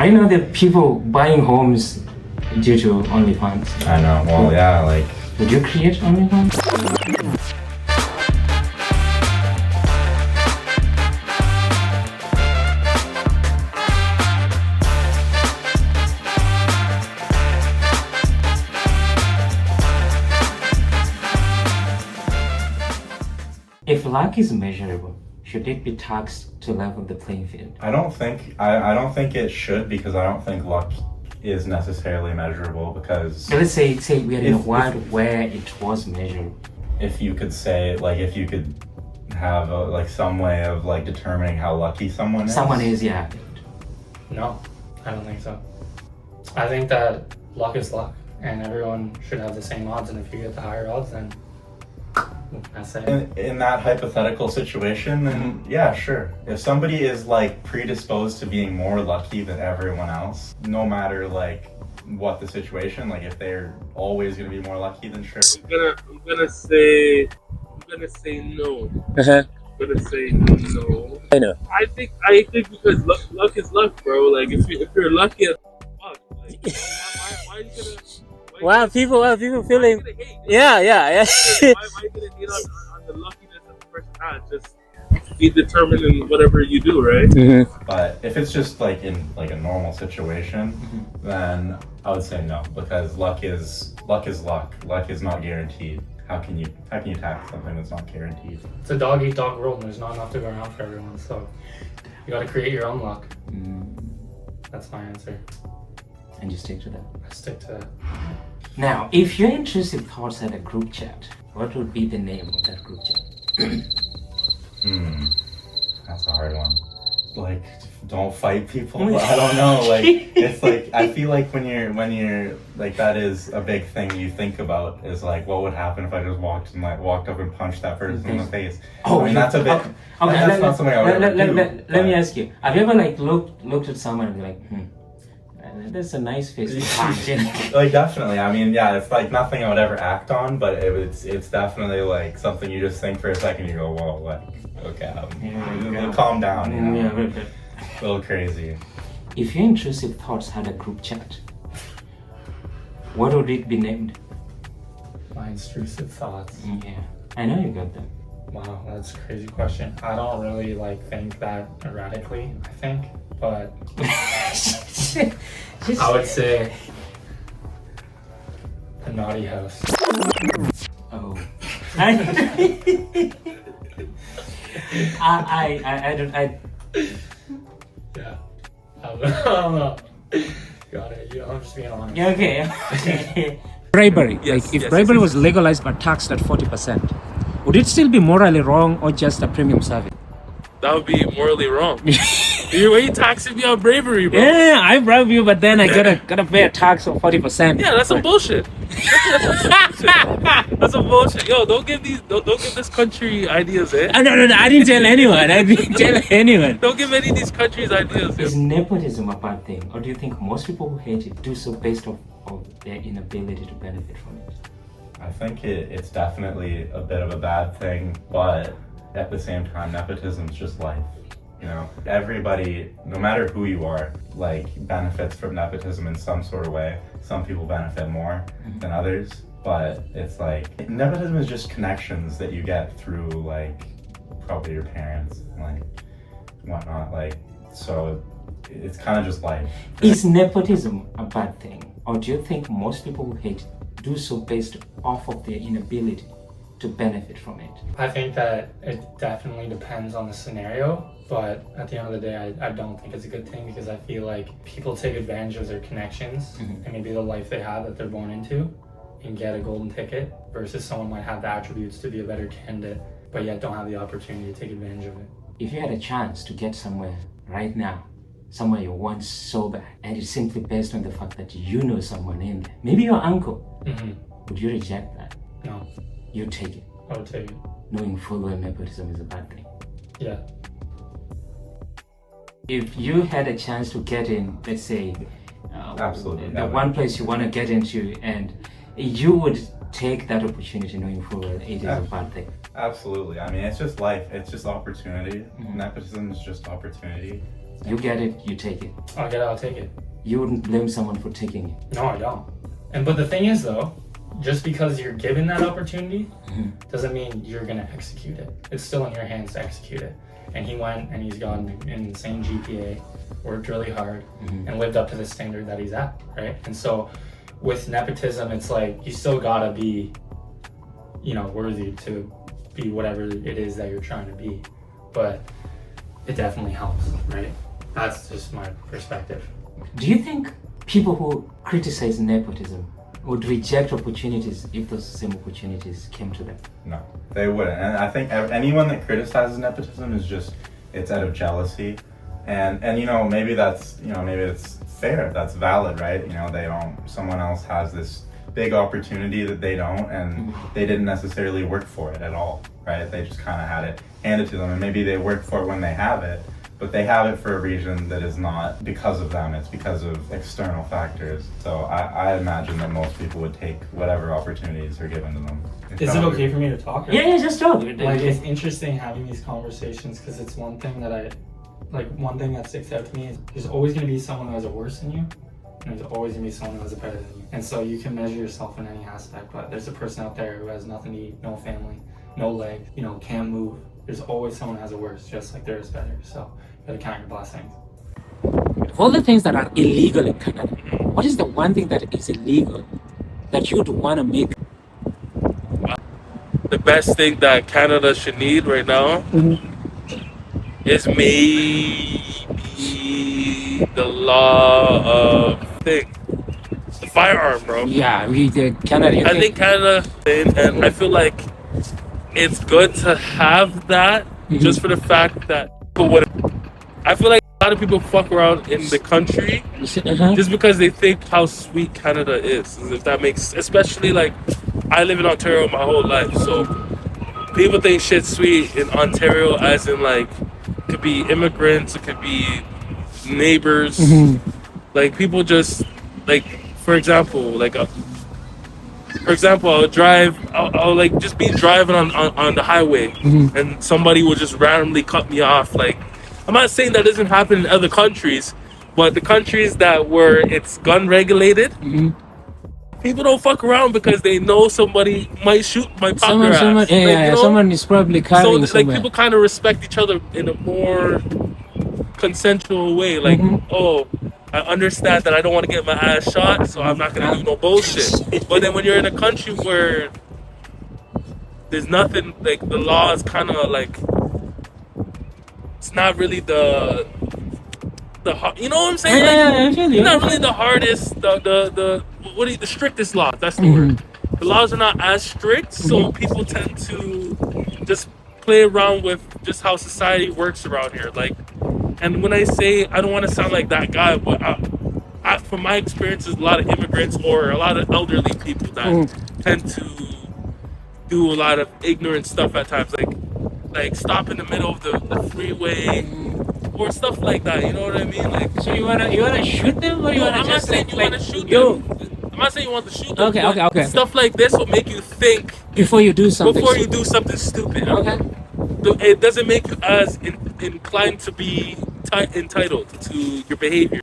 Right now, there are people buying homes due to OnlyFans. I know. Well, yeah, like. Would you create OnlyFans? If luck is measurable, should it be taxed to level the playing field? I don't think it should, because I don't think luck is necessarily measurable, because So let's say we are in a world where it was measurable. if you could have some way of like determining how lucky someone is. Yeah. No, I don't think so. I think that luck is luck, and everyone should have the same odds, and if you get the higher odds, then that's it. In that hypothetical situation, then yeah, sure. If somebody is like predisposed to being more lucky than everyone else, no matter like what the situation, like if they're always gonna be more lucky, then sure. I'm gonna say no. Uh-huh. I'm gonna say no. I know. I think because luck is luck, bro. Like if you're lucky as fuck, like why are you gonna? Wow, people feeling. Why Yeah. are you gonna hate on the luckiness that the person has? Just be determined in whatever you do, right? Mm-hmm. But if it's just like in like a normal situation, then I would say no, because luck is luck. Luck is not guaranteed. How can you tax something that's not guaranteed? It's a dog eat dog world, and there's not enough to go around for everyone. So you got to create your own luck. That's my answer. And you stick to that. I stick to that. Now, if your intrusive thoughts had a group chat, what would be the name of that group chat? That's a hard one. Like, don't fight people. I don't know. Like, it's like I feel like when you're like, that is a big thing you think about, is like, what would happen if I just walked up and punched that person in the face? Oh, I mean, that's a bit. Okay, that's not something I would ever do. Let me ask you: have you ever like looked at someone and be like, that's a nice face to punch? Like, definitely. I mean, yeah, it's like nothing I would ever act on, but it's definitely like something you just think for a second. You go, whoa, like, okay, calm down. You know? Yeah, a little crazy. If your intrusive thoughts had a group chat, what would it be named? My intrusive thoughts. Yeah, I know you got that. Wow, that's a crazy question. I don't really like think that erratically, I think, but I would say the naughty house. Oh. I don't. Yeah. I don't know. Got it. Yeah, I'm just being honest. Yeah, okay. Bribery. If bribery was legalized but taxed at 40%, would it still be morally wrong or just a premium service? That would be morally wrong. You're taxing me on bravery, bro. Yeah, I bribe you, but then I gotta pay a tax of 40%. Yeah, that's some bullshit. That's some bullshit. Yo, don't give this country ideas, eh? No, I didn't tell anyone. Don't give any of these countries ideas. Is nepotism a bad thing, or do you think most people who hate it do so based off of their inability to benefit from it? I think it's definitely a bit of a bad thing, but at the same time, nepotism is just life. You know, everybody, no matter who you are, like, benefits from nepotism in some sort of way. Some people benefit more than others, but it's like, nepotism is just connections that you get through, like, probably your parents, like, whatnot, like, so it's kind of just life. Is nepotism a bad thing, or do you think most people who hate it do so based off of their inability to benefit from it? I think that it definitely depends on the scenario, but at the end of the day, I don't think it's a good thing, because I feel like people take advantage of their connections and maybe the life they have that they're born into and get a golden ticket, versus someone might have the attributes to be a better candidate but yet don't have the opportunity to take advantage of it. If you had a chance to get somewhere right now, somewhere you want so bad, and it's simply based on the fact that you know someone in there, maybe your uncle, would you reject that? No. You take it, I would take it. knowing full well nepotism is a bad thing. Yeah. If you had a chance to get in, let's say, Absolutely. the one place you want to get into, and you would take that opportunity knowing full well it is a bad thing. Absolutely. I mean, it's just life. It's just opportunity. Nepotism is just opportunity. You get it, you take it. I'll get it, I'll take it. You wouldn't blame someone for taking it. No, I don't. But the thing is though, just because you're given that opportunity doesn't mean you're gonna execute it. It's still in your hands to execute it. And he went and he's gotten an insane GPA, worked really hard, and lived up to the standard that he's at, right? And so with nepotism, it's like you still gotta be, worthy to be whatever it is that you're trying to be. But it definitely helps, right? That's just my perspective. Do you think people who criticize nepotism would reject opportunities if those same opportunities came to them? No, they wouldn't. And I think anyone that criticizes nepotism it's out of jealousy. And maybe maybe it's fair, that's valid, right? Someone else has this big opportunity that they don't, and they didn't necessarily work for it at all, right? They just kind of had it handed to them, and maybe they work for it when they have it, but they have it for a reason that is not because of them, it's because of external factors. So I imagine that most people would take whatever opportunities are given to them. Is it okay for me to talk? Yeah, just talk. Like, it's interesting having these conversations because it's one thing that one thing that sticks out to me is there's always going to be someone who has it worse than you, and there's always going to be someone who has it better than you. And so you can measure yourself in any aspect, but there's a person out there who has nothing to eat, no family, no legs, can't move. There's always someone who has it worse, just like there is better. So you gotta count your blessings. Of all the things that are illegal in Canada, what is the one thing that is illegal that you'd want to make? The best thing that Canada should need right now is maybe the law of the firearm, bro. Yeah, Canada. I think Canada, and I feel like it's good to have that just for the fact that I feel like a lot of people fuck around in the country just because they think how sweet Canada is. If that makes, especially like I live in Ontario my whole life, so people think shit's sweet in Ontario, as in like it could be immigrants, it could be neighbors, like people just like, for example, I'll like just be driving on the highway and somebody will just randomly cut me off. Like, I'm not saying that doesn't happen in other countries, but the countries where it's gun regulated, people don't fuck around because they know somebody might pop their ass. Someone is probably carrying so like people kind of respect each other in a more consensual way. Like, oh, I understand that I don't want to get my ass shot, so I'm not gonna do no bullshit. But then when you're in a country where there's nothing, like the law is kind of like, it's not really the you know what I'm saying? It's not really the hardest, the strictest law. That's the word. The laws are not as strict, so people tend to just play around with just how society works around here. Like, and when I say, I don't want to sound like that guy, but from my experiences, a lot of immigrants or a lot of elderly people that tend to do a lot of ignorant stuff at times, like stop in the middle of the freeway or stuff like that. You know what I mean? Like, so you wanna shoot them, or you wanna just I'm not saying you want to shoot them. Okay. Stuff like this will make you think before you do something. Stupid. Okay. It doesn't make you as inclined to be entitled to your behavior.